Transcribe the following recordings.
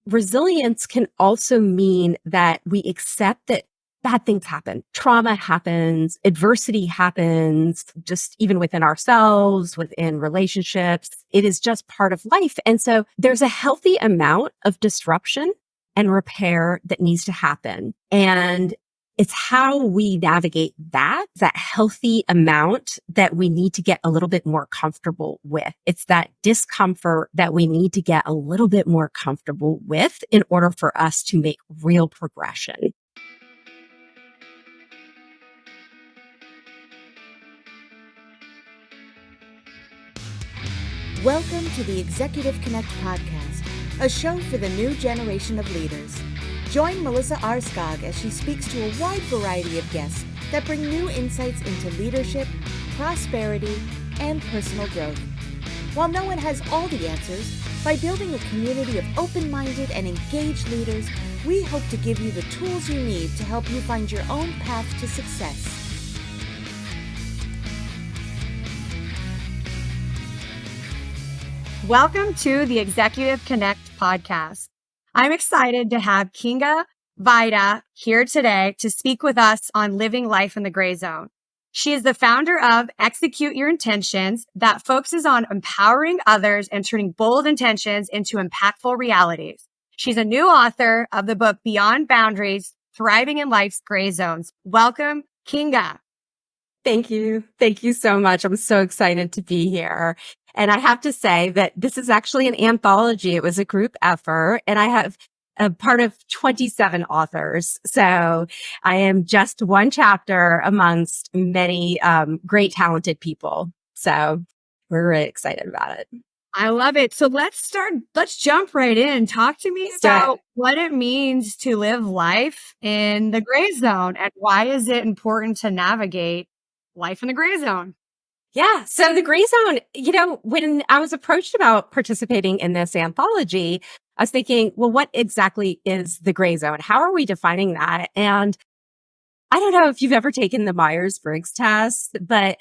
resilience can also mean that we accept that bad things happen. Trauma happens, adversity happens, just even within ourselves, within relationships. It is just part of life. And so there's a healthy amount of disruption and repair that needs to happen. And it's how we navigate that healthy amount that we need to get a little bit more comfortable with. It's that discomfort that we need to get a little bit more comfortable with in order for us to make real progression. Welcome to the Executive Connect podcast, a show for the new generation of leaders. Join Melissa Aarskaug as she speaks to a wide variety of guests that bring new insights into leadership, prosperity, and personal growth. While no one has all the answers, by building a community of open-minded and engaged leaders, we hope to give you the tools you need to help you find your own path to success. Welcome to the Executive Connect podcast. I'm excited to have Kinga Vajda here today to speak with us on living life in the gray zone. She is the founder of Execute Your Intentions that focuses on empowering others and turning bold intentions into impactful realities. She's a new author of the book Beyond Boundaries, Thriving in Life's Gray Zones. Welcome, Kinga. Thank you. Thank you so much. I'm so excited to be here. And I have to say that this is actually an anthology. It was a group effort, and I have a part of 27 authors. So I am just one chapter amongst many great, talented people. So we're really excited about it. I love it. So let's jump right in. Talk to me about what it means to live life in the gray zone and why is it important to navigate life in the gray zone? Yeah. So the gray zone, when I was approached about participating in this anthology, I was thinking, well, what exactly is the gray zone? How are we defining that? And I don't know if you've ever taken the Myers-Briggs test, but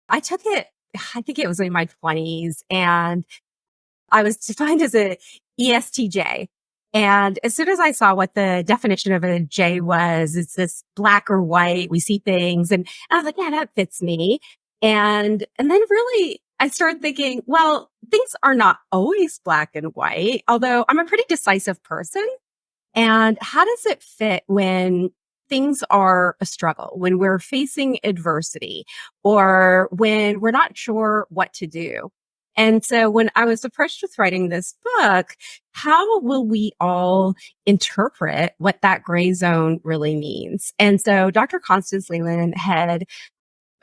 I took it, I think it was in my 20s, and I was defined as a ESTJ. And as soon as I saw what the definition of a J was, it's this black or white, we see things. And I was like, yeah, that fits me. And then really I started thinking, well, things are not always black and white, although I'm a pretty decisive person. And how does it fit when things are a struggle, when we're facing adversity, or when we're not sure what to do? And so when I was approached with writing this book, how will we all interpret what that gray zone really means? And so Dr. Constance Leland had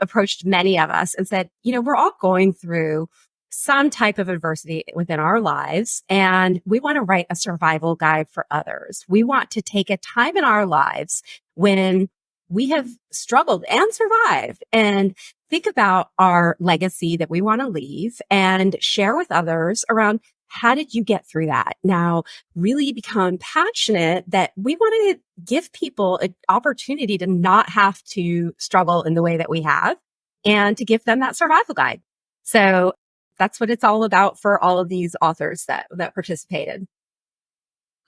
approached many of us and said, we're all going through some type of adversity within our lives, and we want to write a survival guide for others. We want to take a time in our lives when we have struggled and survived and think about our legacy that we want to leave and share with others around how did you get through that? Now, really become passionate that we want to give people an opportunity to not have to struggle in the way that we have and to give them that survival guide. So that's what it's all about for all of these authors that participated.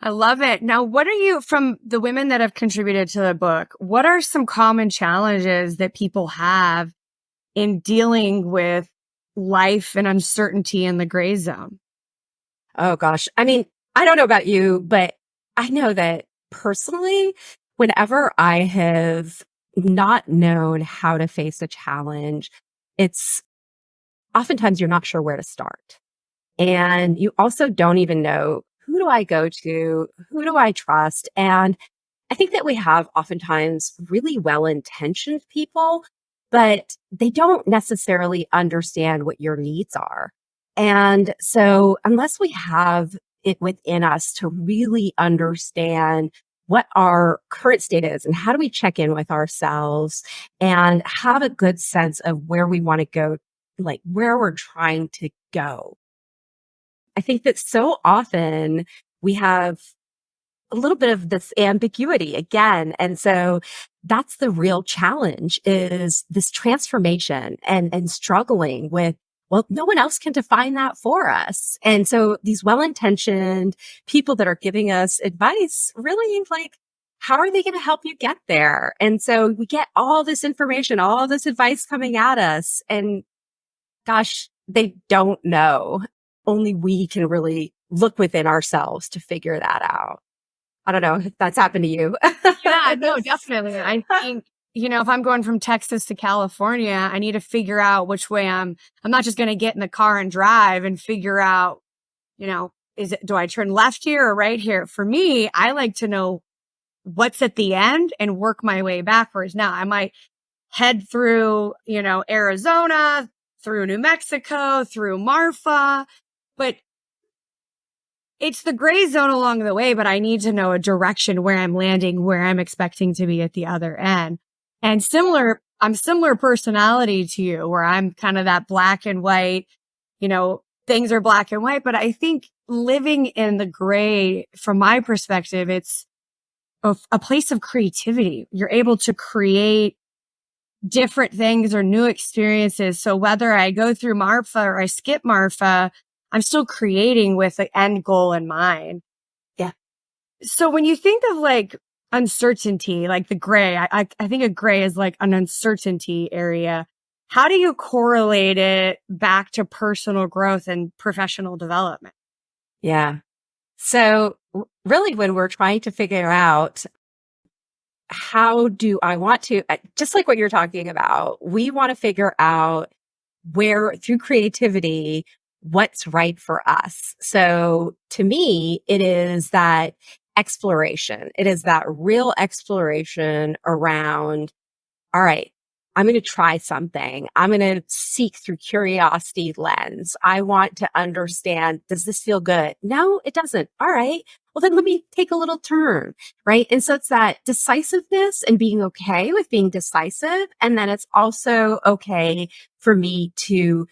I love it. Now, what are you, from the women that have contributed to the book, what are some common challenges that people have in dealing with life and uncertainty in the gray zone? Oh gosh. I mean, I don't know about you, but I know that personally, whenever I have not known how to face a challenge, it's oftentimes you're not sure where to start. And you also don't even know, who do I go to? Who do I trust? And I think that we have oftentimes really well-intentioned people, but they don't necessarily understand what your needs are. And so unless we have it within us to really understand what our current state is and how do we check in with ourselves and have a good sense of where we want to go, like where we're trying to go. I think that so often we have a little bit of this ambiguity again. And so that's the real challenge, is this transformation and struggling with, well, no one else can define that for us. And so these well-intentioned people that are giving us advice really like, how are they going to help you get there? And so we get all this information, all this advice coming at us, and gosh, they don't know. Only we can really look within ourselves to figure that out. I don't know if that's happened to you. Yeah, no, definitely. I think, if I'm going from Texas to California, I need to figure out which way I'm not just going to get in the car and drive and figure out, do I turn left here or right here? For me, I like to know what's at the end and work my way backwards. Now, I might head through, Arizona, through New Mexico, through Marfa, but it's the gray zone along the way, but I need to know a direction where I'm landing, where I'm expecting to be at the other end. And I'm similar personality to you, where I'm kind of that black and white, things are black and white, but I think living in the gray, from my perspective, it's a place of creativity. You're able to create different things or new experiences. So whether I go through Marfa or I skip Marfa, I'm still creating with the end goal in mind. Yeah. So when you think of like uncertainty, like the gray, I think a gray is like an uncertainty area. How do you correlate it back to personal growth and professional development? Yeah. So really when we're trying to figure out how do I want to, just like what you're talking about, we want to figure out where through creativity, what's right for us. So to me, it is that exploration. It is that real exploration around, all right, I'm going to try something. I'm going to seek through curiosity lens. I want to understand, does this feel good? No, it doesn't. All right. Well, then let me take a little turn. Right. And so it's that decisiveness and being okay with being decisive. And then it's also okay for me to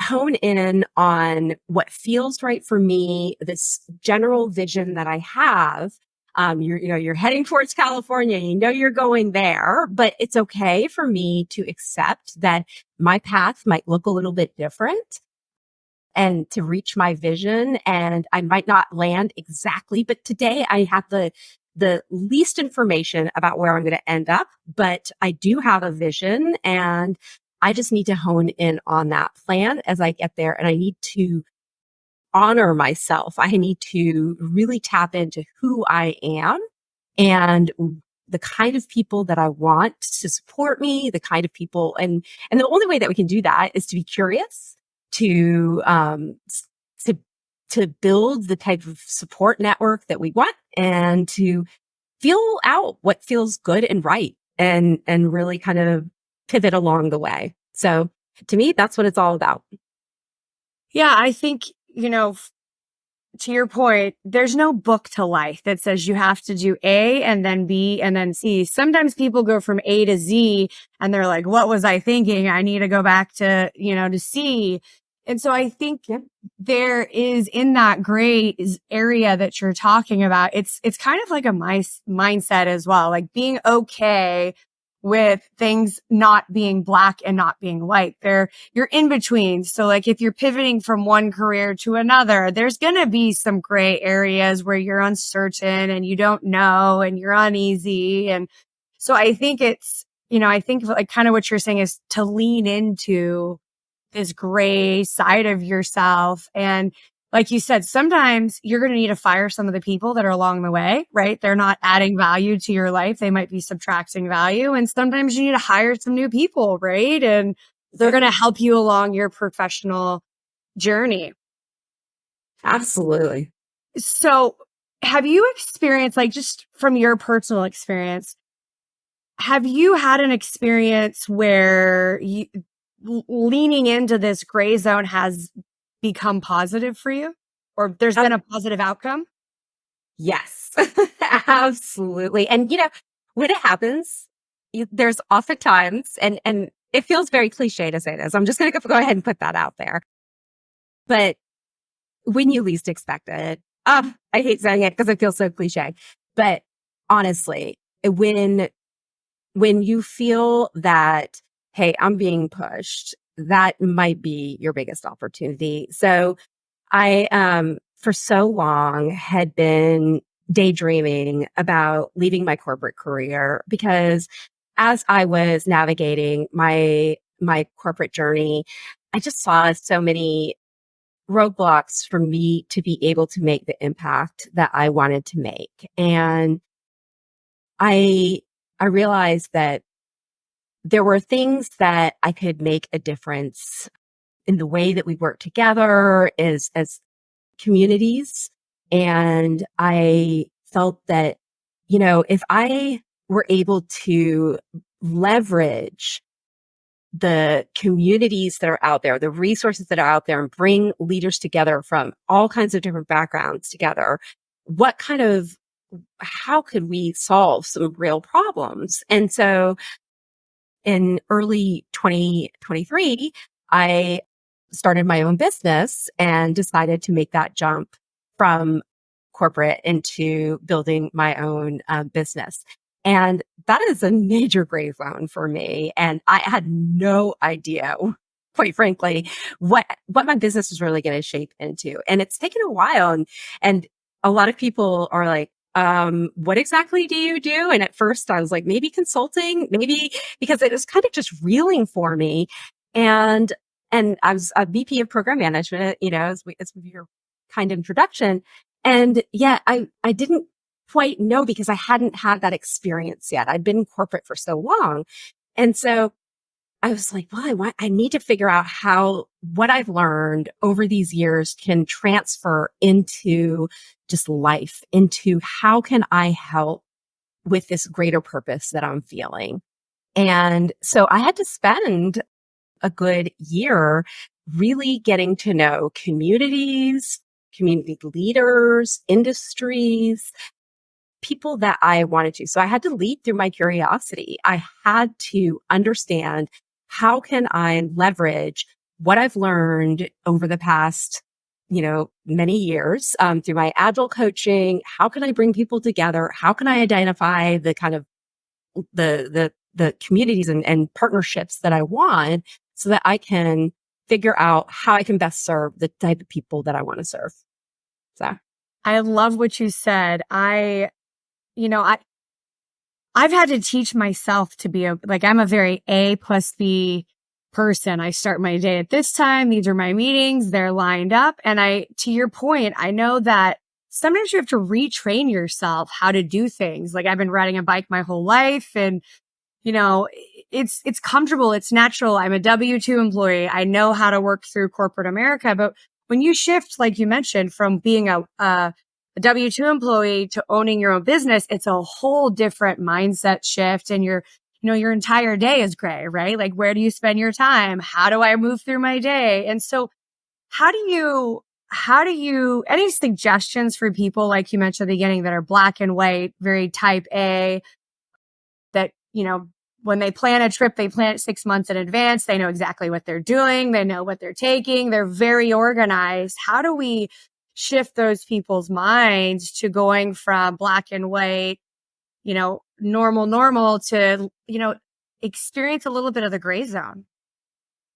hone in on what feels right for me, this general vision that I have. You're heading towards California, you're going there, but it's okay for me to accept that my path might look a little bit different and to reach my vision. And I might not land exactly, but today I have the least information about where I'm going to end up, but I do have a vision and I just need to hone in on that plan as I get there. And I need to honor myself. I need to really tap into who I am and the kind of people that I want to support me, the kind of people. And the only way that we can do that is to be curious, to build the type of support network that we want and to feel out what feels good and right and really kind of pivot along the way. So to me, that's what it's all about. Yeah, I think, to your point, there's no book to life that says you have to do A and then B and then C. Sometimes people go from A to Z and they're like, what was I thinking? I need to go back to, to C. And so I think there is in that gray area that you're talking about, it's kind of like a mindset as well, like being okay with things not being black and not being white. You're in between. So like if you're pivoting from one career to another, there's going to be some gray areas where you're uncertain and you don't know and you're uneasy. And so I think I think like kind of what you're saying is to lean into this gray side of yourself. And like you said, sometimes you're going to need to fire some of the people that are along the way, right? They're not adding value to your life. They might be subtracting value. And sometimes you need to hire some new people, right? And they're going to help you along your professional journey. Absolutely. So have you experienced, like just from your personal experience, have you had an experience where leaning into this gray zone has become positive for you, or there's been a positive outcome? Yes, absolutely. And when it happens, there's oftentimes, and it feels very cliche to say this. I'm just going to go ahead and put that out there. But when you least expect it, I hate saying it because it feels so cliche. But honestly, when you feel that, hey, I'm being pushed that might be your biggest opportunity. So I, for so long had been daydreaming about leaving my corporate career because as I was navigating my corporate journey, I just saw so many roadblocks for me to be able to make the impact that I wanted to make. And I, I realized that there were things that I could make a difference in the way that we work together as communities. And I felt that, if I were able to leverage the communities that are out there, the resources that are out there, and bring leaders together from all kinds of different backgrounds together, how could we solve some real problems? And so in early 2023, I started my own business and decided to make that jump from corporate into building my own business. And that is a major gray zone for me. And I had no idea, quite frankly, what my business is really going to shape into. And it's taken a while. And a lot of people are like, what exactly do you do? And at first I was like, maybe consulting, maybe because it was kind of just reeling for me. And I was a VP of program management, as your kind introduction. And yeah, I didn't quite know because I hadn't had that experience yet. I'd been in corporate for so long. And so I was like, well, I need to figure out how what I've learned over these years can transfer into just life, into how can I help with this greater purpose that I'm feeling. And so I had to spend a good year really getting to know communities, community leaders, industries, people that I wanted to. So I had to lead through my curiosity. I had to understand how can I leverage what I've learned over the past, many years through my agile coaching. How can I bring people together? How can I identify the kind of the communities and partnerships that I want so that I can figure out how I can best serve the type of people that I want to serve. So I love what you said. I've had to teach myself to be I'm a very A+B person. I start my day at this time. These are my meetings. They're lined up. And to your point, I know that sometimes you have to retrain yourself how to do things. Like I've been riding a bike my whole life and, it's comfortable. It's natural. I'm a W-2 employee. I know how to work through corporate America. But when you shift, like you mentioned, from being a W-2 employee to owning your own business, it's a whole different mindset shift. And your entire day is gray, right? Like, where do you spend your time? How do I move through my day? And so how do you, any suggestions for people, like you mentioned at the beginning, that are black and white, very type A, that, when they plan a trip, they plan it 6 months in advance. They know exactly what they're doing. They know what they're taking. They're very organized. How do we shift those people's minds to going from black and white, normal to, experience a little bit of the gray zone?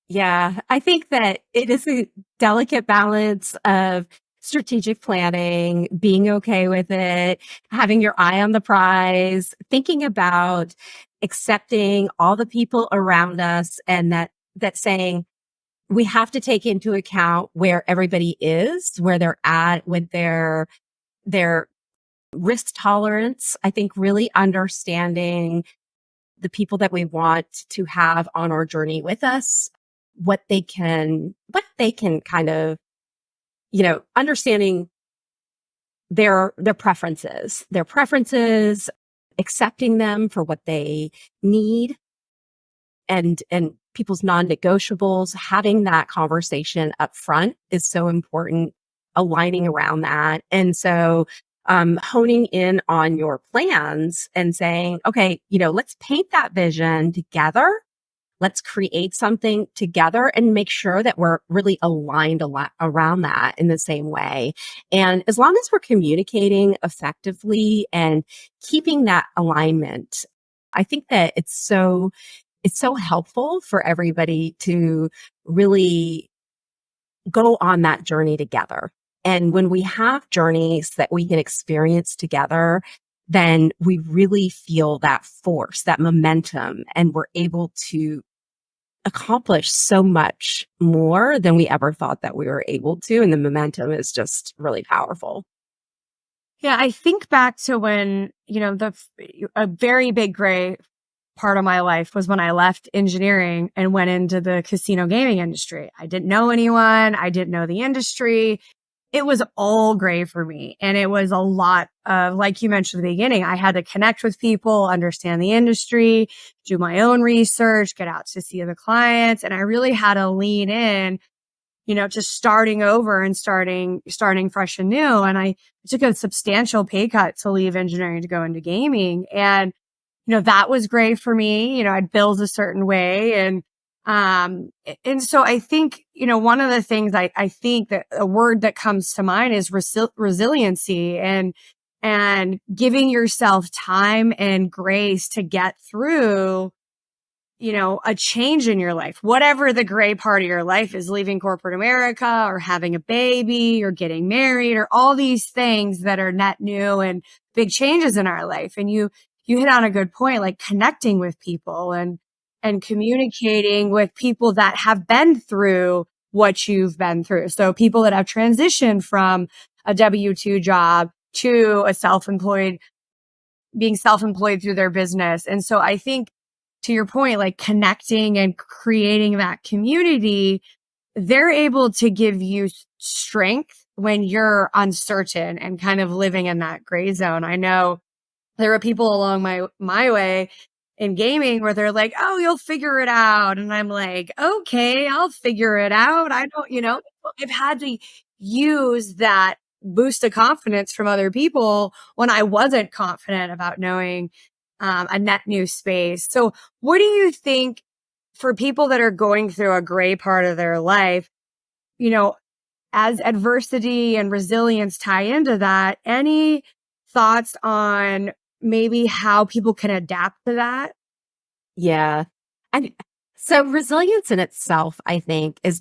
yeah, I think that it is a delicate balance of strategic planning, being okay with it, having your eye on the prize, thinking about accepting all the people around us and that saying we have to take into account where everybody is, where they're at with their risk tolerance. I think really understanding the people that we want to have on our journey with us, what they can kind of, understanding their preferences, accepting them for what they need and people's non-negotiables, having that conversation up front is so important, aligning around that. And so honing in on your plans and saying, okay, let's paint that vision together. Let's create something together and make sure that we're really aligned around that in the same way. And as long as we're communicating effectively and keeping that alignment, I think that it's it's so helpful for everybody to really go on that journey together. And when we have journeys that we can experience together, then we really feel that force, that momentum, and we're able to accomplish so much more than we ever thought that we were able to. And the momentum is just really powerful. Yeah, I think back to when, a very big gray part of my life was when I left engineering and went into the casino gaming industry. I didn't know anyone. I didn't know the industry. It was all gray for me. And it was a lot of, like you mentioned at the beginning, I had to connect with people, understand the industry, do my own research, get out to see the clients. And I really had to lean in, just starting over and starting fresh and new. And I took a substantial pay cut to leave engineering to go into gaming. And, that was great for me. I'd build a certain way. And so I think, one of the things I think that a word that comes to mind is resiliency and giving yourself time and grace to get through, a change in your life, whatever the gray part of your life is, leaving corporate America or having a baby or getting married or all these things that are net new and big changes in our life. And you hit on a good point, like connecting with people and communicating with people that have been through what you've been through. So people that have transitioned from a W-2 job to being self-employed through their business. And so I think, to your point, like connecting and creating that community, they're able to give you strength when you're uncertain and kind of living in that gray zone. I know there are people along my way in gaming where they're like, "Oh, you'll figure it out." And I'm like, "Okay, I'll figure it out." I've had to use that boost of confidence from other people when I wasn't confident about knowing a net new space. So what do you think for people that are going through a gray part of their life, as adversity and resilience tie into that, any thoughts on maybe how people can adapt to that? Yeah. And so resilience in itself, I think, is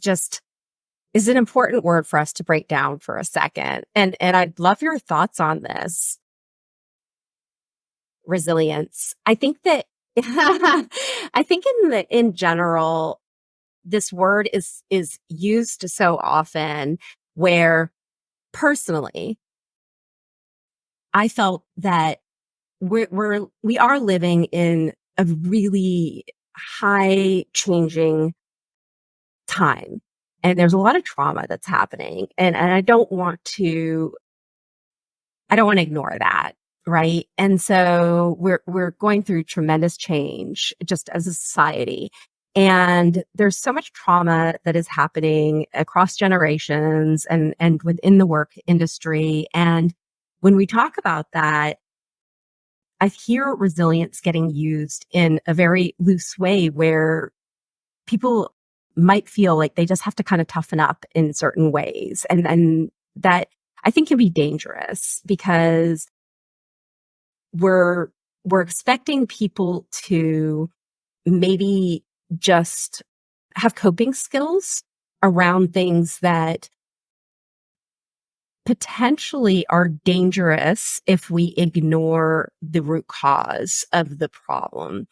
an important word for us to break down for a second. And I'd love your thoughts on this. Resilience. I think that I think in general, this word is used so often where personally I felt that we are living in a really high changing time. And there's a lot of trauma that's happening. And I don't want to ignore that. Right. And so we're going through tremendous change just as a society. And there's so much trauma that is happening across generations and within the work industry. And when we talk about that, I hear resilience getting used in a very loose way where people might feel like they just have to kind of toughen up in certain ways. And that I think can be dangerous because we're expecting people to maybe just have coping skills around things that potentially are dangerous if we ignore the root cause of the problem.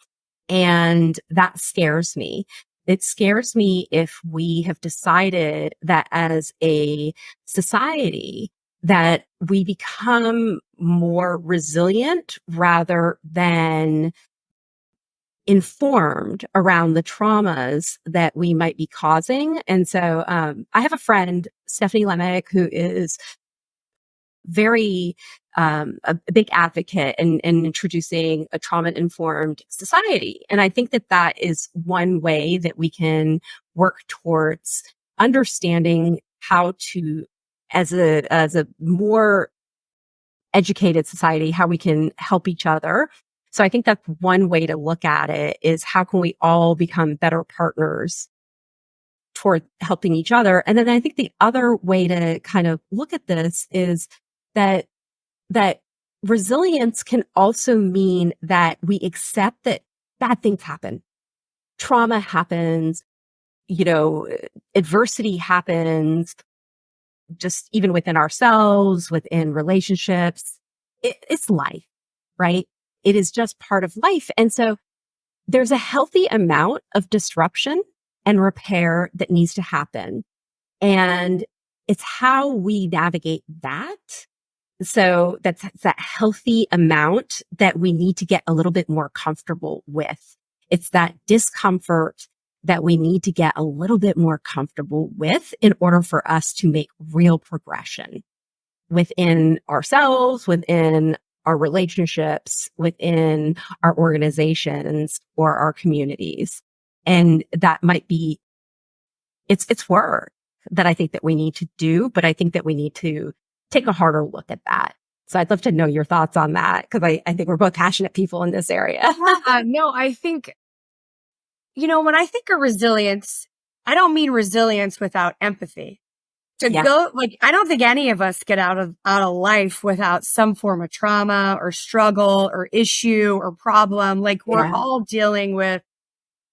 And that scares me. It scares me if we have decided that as a society that we become more resilient rather than informed around the traumas that we might be causing. And so I have a friend, Stephanie Lemick, who is very a big advocate in introducing a trauma-informed society. And I think that that is one way that we can work towards understanding how to, as a more educated society, how we can help each other. So I think that's one way to look at it is how can we all become better partners toward helping each other. And then I think the other way to kind of look at this is that resilience can also mean that we accept that bad things happen. trauma happens, you know, adversity happens, just even within ourselves, within relationships. It's life, right? It is just part of life. And so there's a healthy amount of disruption and repair that needs to happen. And it's how we navigate that. So that's that healthy amount that we need to get a little bit more comfortable with. It's that discomfort that we need to get a little bit more comfortable with in order for us to make real progression within ourselves, within our relationships, within our organizations or our communities. And that might be, it's work that I think that we need to do, but I think that we need to take a harder look at that. So I'd love to know your thoughts on that, because I think we're both passionate people in this area. No, I think, when I think of resilience, I don't mean resilience without empathy. I don't think any of us get out of life without some form of trauma or struggle or issue or problem. Like we're all dealing with,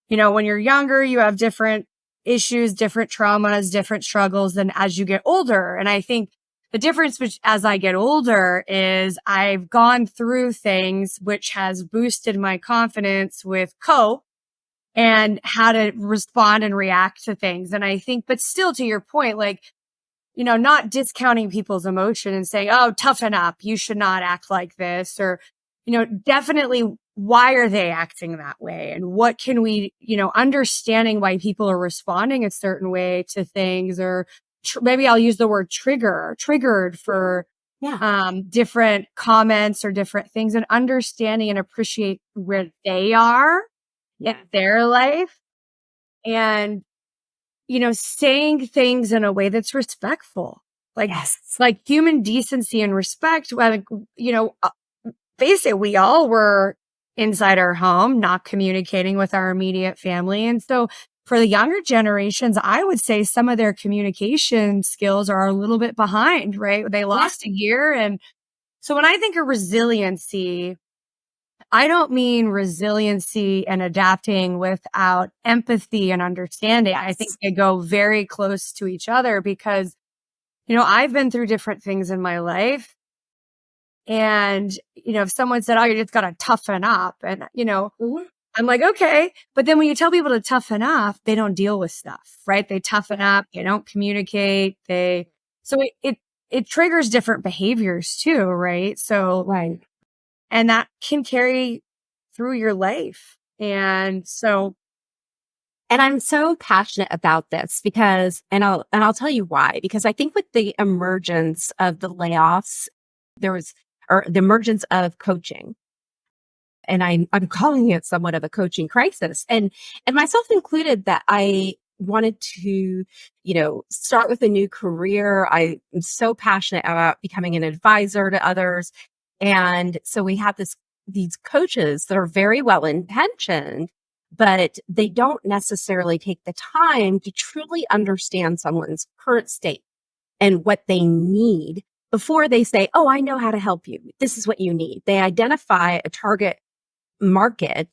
when you're younger, you have different issues, different traumas, different struggles than as you get older. And I think the difference as I get older is I've gone through things which has boosted my confidence with cope and how to respond and react to things. And I think, but still to your point, like, not discounting people's emotion and saying, oh, toughen up. You should not act like this. Or, definitely why are they acting that way? And what can we, understanding why people are responding a certain way to things, or maybe I'll use the word triggered for different comments or different things, and understanding and appreciate where they are in their life. And saying things in a way that's respectful, like human decency and respect. Basically we all were inside our home, not communicating with our immediate family. And so for the younger generations, I would say some of their communication skills are a little bit behind, right? They lost a year. And so when I think of resiliency, I don't mean resiliency and adapting without empathy and understanding. I think they go very close to each other because, I've been through different things in my life. And, if someone said, oh, you just got to toughen up. And, I'm like, okay. But then when you tell people to toughen up, they don't deal with stuff, right? They toughen up. They don't communicate. So it triggers different behaviors too, right? So, and that can carry through your life. And I'm so passionate about this because, and I'll tell you why, because I think with the emergence of the layoffs, or the emergence of coaching, and I'm calling it somewhat of a coaching crisis, and myself included, that I wanted to, start with a new career. I am so passionate about becoming an advisor to others. And so we have these coaches that are very well intentioned, but they don't necessarily take the time to truly understand someone's current state and what they need before they say, oh, I know how to help you. This is what you need. They identify a target market,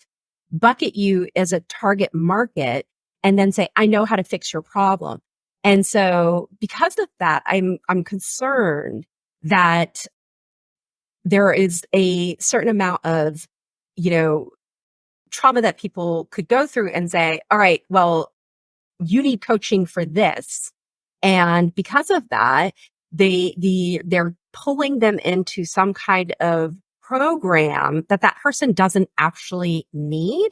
bucket you as a target market, and then say, I know how to fix your problem. And so because of that, I'm concerned that there is a certain amount of, trauma that people could go through and say, all right, well, you need coaching for this. And because of that, they're pulling them into some kind of program that person doesn't actually need.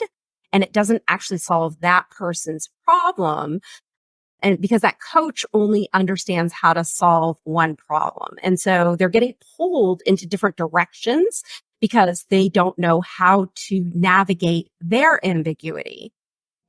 And it doesn't actually solve that person's problem. And because that coach only understands how to solve one problem. And so they're getting pulled into different directions because they don't know how to navigate their ambiguity.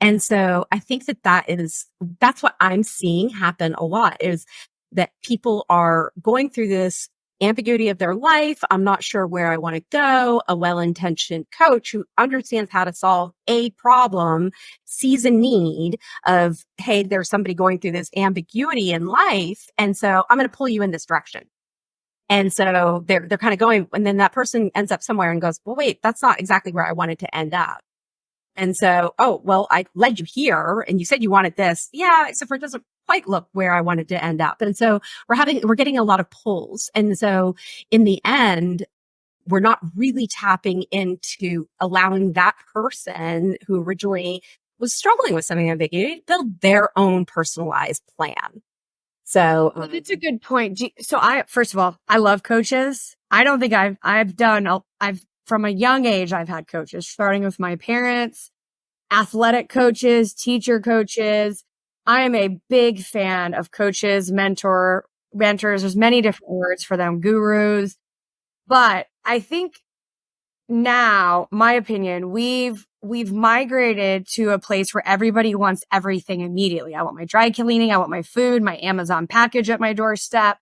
And so I think that's what I'm seeing happen a lot, is that people are going through this ambiguity of their life. I'm not sure where I want to go. A well-intentioned coach who understands how to solve a problem, sees a need of, hey, there's somebody going through this ambiguity in life. And so I'm going to pull you in this direction. And so they're kind of going, and then that person ends up somewhere and goes, well, wait, that's not exactly where I wanted to end up. And so, oh, well, I led you here and you said you wanted this. Yeah, except for it doesn't quite look where I wanted to end up. And so we're getting a lot of pulls. And so in the end, we're not really tapping into allowing that person who originally was struggling with something ambiguity to build their own personalized plan. So Well, that's a good point. So first of all, I love coaches. I don't think I've from a young age, I've had coaches, starting with my parents, athletic coaches, teacher coaches. I am a big fan of coaches, mentors. There's many different words for them, gurus. But I think now, my opinion, we've migrated to a place where everybody wants everything immediately. I want my dry cleaning. I want my food, my Amazon package at my doorstep.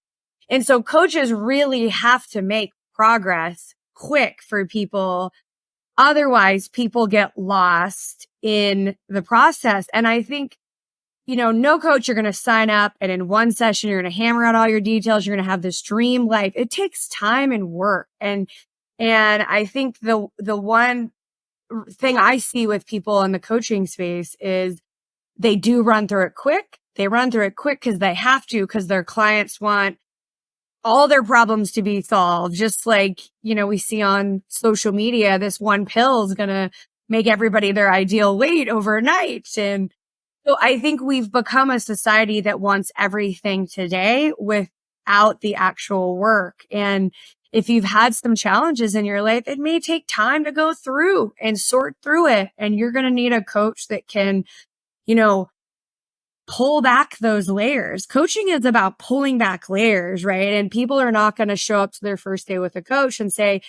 And so coaches really have to make progress quick for people. Otherwise, people get lost in the process. And I think, no coach, you're going to sign up and in one session, you're going to hammer out all your details. You're going to have this dream life. It takes time and work. And I think the one thing I see with people in the coaching space is they do run through it quick. They run through it quick because they have to, because their clients want all their problems to be solved. Just like, we see on social media, this one pill is going to make everybody their ideal weight overnight. And so I think we've become a society that wants everything today without the actual work. And if you've had some challenges in your life, it may take time to go through and sort through it. And you're going to need a coach that can, pull back those layers. Coaching is about pulling back layers, right? And people are not going to show up to their first day with a coach and say,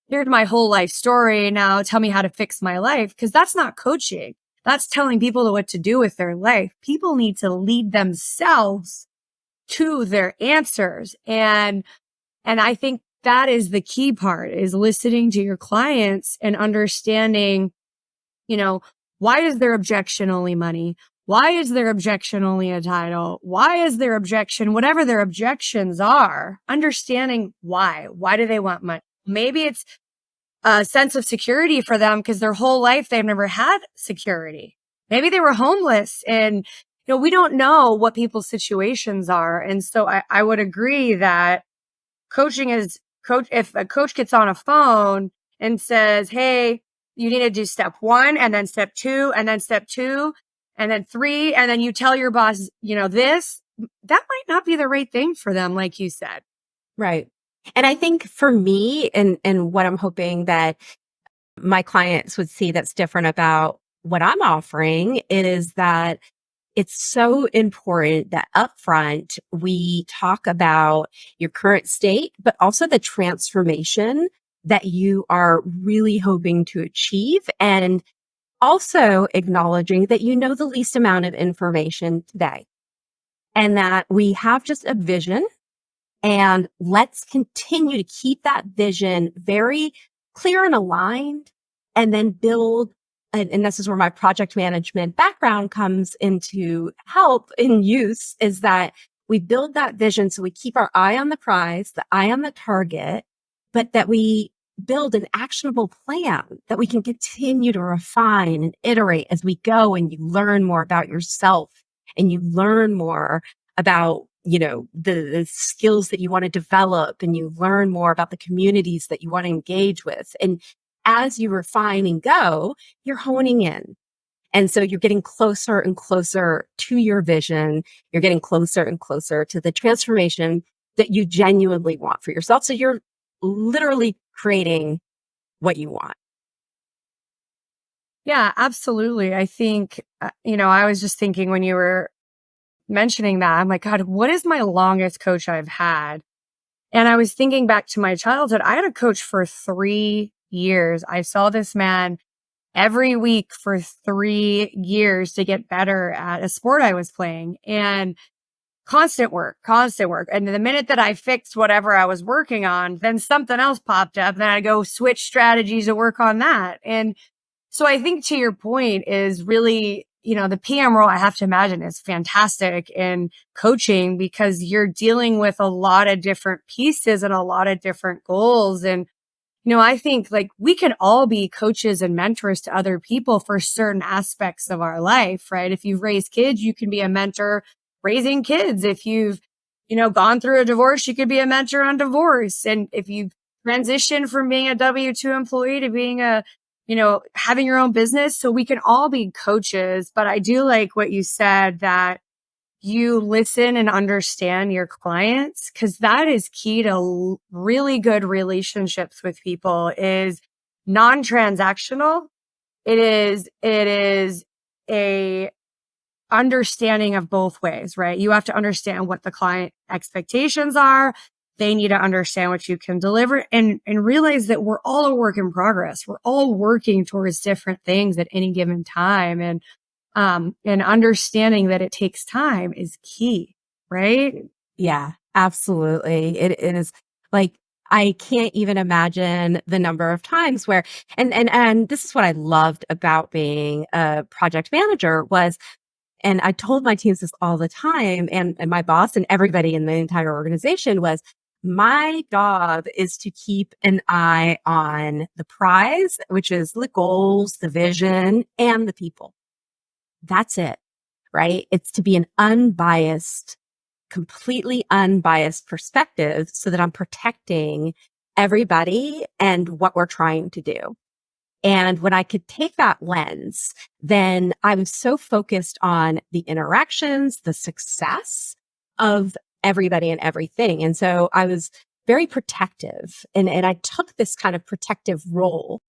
here's my whole life story. Now tell me how to fix my life. Because that's not coaching. That's telling people what to do with their life. People need to lead themselves to their answers. And I think that is the key part, is listening to your clients and understanding, why is their objection only money? Why is their objection only a title? Why is their objection, whatever their objections are, understanding why. Why do they want money? Maybe it's a sense of security for them because their whole life they've never had security. Maybe they were homeless and, we don't know what people's situations are. And so I would agree that coaching is if a coach gets on a phone and says, hey, you need to do step 1 and then step 2 and then step 2 and then 3. And then you tell your boss, this, that might not be the right thing for them, like you said. right. And I think for me, and what I'm hoping that my clients would see that's different about what I'm offering is that it's so important that upfront we talk about your current state, but also the transformation that you are really hoping to achieve, and also acknowledging that you know the least amount of information today and that we have just a vision. And let's continue to keep that vision very clear and aligned, and then build. And this is where my project management background comes into help in use, is that we build that vision. So we keep our eye on the prize, the eye on the target, but that we build an actionable plan that we can continue to refine and iterate as we go. And you learn more about yourself and you learn more about, the skills that you want to develop, and you learn more about the communities that you want to engage with. And as you refine and go, you're honing in. And so you're getting closer and closer to your vision. You're getting closer and closer to the transformation that you genuinely want for yourself. So you're literally creating what you want. Yeah, absolutely. I think, I was just thinking when you were mentioning that, I'm like, God, what is my longest coach I've had? And I was thinking back to my childhood. I had a coach for 3 years. I saw this man every week for 3 years to get better at a sport I was playing, and constant work. And the minute that I fixed whatever I was working on, then something else popped up. Then I go switch strategies to work on that. And so I think to your point is really, the PM role, I have to imagine, is fantastic in coaching because you're dealing with a lot of different pieces and a lot of different goals. And I think like we can all be coaches and mentors to other people for certain aspects of our life, right? If you've raised kids, you can be a mentor raising kids. If you've, gone through a divorce, you could be a mentor on divorce. And if you've transitioned from being a W-2 employee to being having your own business. So we can all be coaches. But I do like what you said, that you listen and understand your clients, because that is key to really good relationships with people, is non-transactional. It is a understanding of both ways, right? You have to understand what the client expectations are. They need to understand what you can deliver, and realize that we're all a work in progress. We're all working towards different things at any given time. And understanding that it takes time is key, right? Yeah, absolutely. It is like, I can't even imagine the number of times where, and this is what I loved about being a project manager was, and I told my teams this all the time, and my boss and everybody in the entire organization was, my job is to keep an eye on the prize, which is the goals, the vision, and the people. That's it, right? It's to be an unbiased, completely unbiased perspective so that I'm protecting everybody and what we're trying to do. And when I could take that lens, then I was so focused on the interactions, the success of everybody and everything. And so I was very protective, and I took this kind of protective role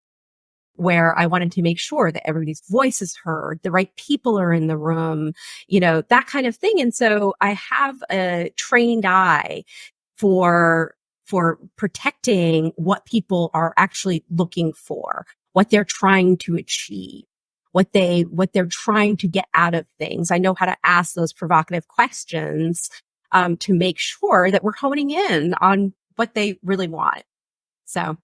where I wanted to make sure that everybody's voice is heard, the right people are in the room, that kind of thing. And so I have a trained eye for protecting what people are actually looking for, what they're trying to achieve, what they're trying to get out of things. I know how to ask those provocative questions to make sure that we're honing in on what they really want. So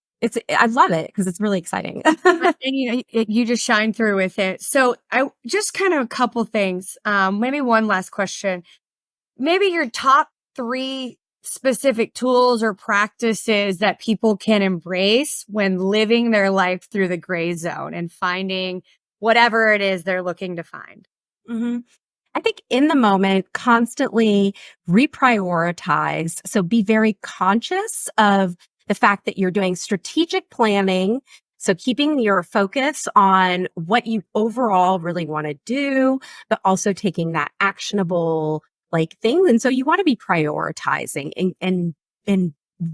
I love it because it's really exciting. And you just shine through with it. So I just kind of a couple things. Maybe one last question. Maybe your top 3 specific tools or practices that people can embrace when living their life through the gray zone and finding whatever it is they're looking to find. Mm-hmm. I think in the moment, constantly reprioritize. So be very conscious of the fact that you're doing strategic planning. So keeping your focus on what you overall really want to do, but also taking that actionable thing. And so you want to be prioritizing and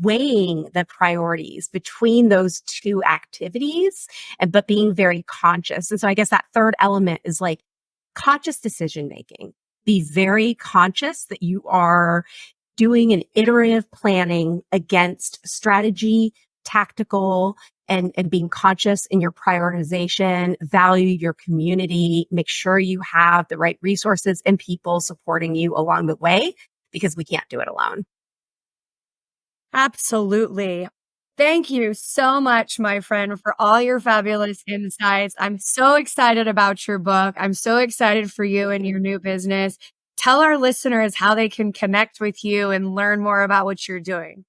weighing the priorities between those 2 activities, but being very conscious. And so I guess that third element is conscious decision making. Be very conscious that you are doing an iterative planning against strategy, tactical, and being conscious in your prioritization, value your community, make sure you have the right resources and people supporting you along the way, because we can't do it alone. Absolutely. Thank you so much, my friend, for all your fabulous insights. I'm so excited about your book. I'm so excited for you and your new business. Tell our listeners how they can connect with you and learn more about what you're doing.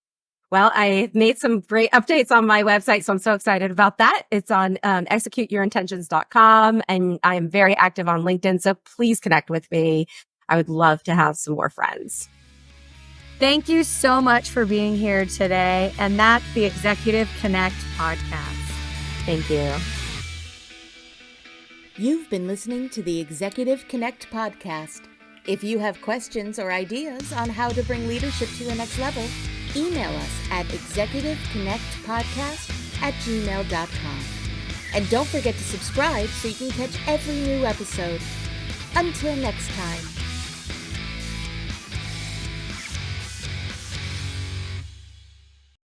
Well, I made some great updates on my website, so I'm so excited about that. It's on executeyourintentions.com, and I am very active on LinkedIn, so please connect with me. I would love to have some more friends. Thank you so much for being here today, and that's the Executive Connect podcast. Thank you. You've been listening to the Executive Connect podcast. If you have questions or ideas on how to bring leadership to the next level, email us at executiveconnectpodcast@gmail.com. And don't forget to subscribe so you can catch every new episode. Until next time.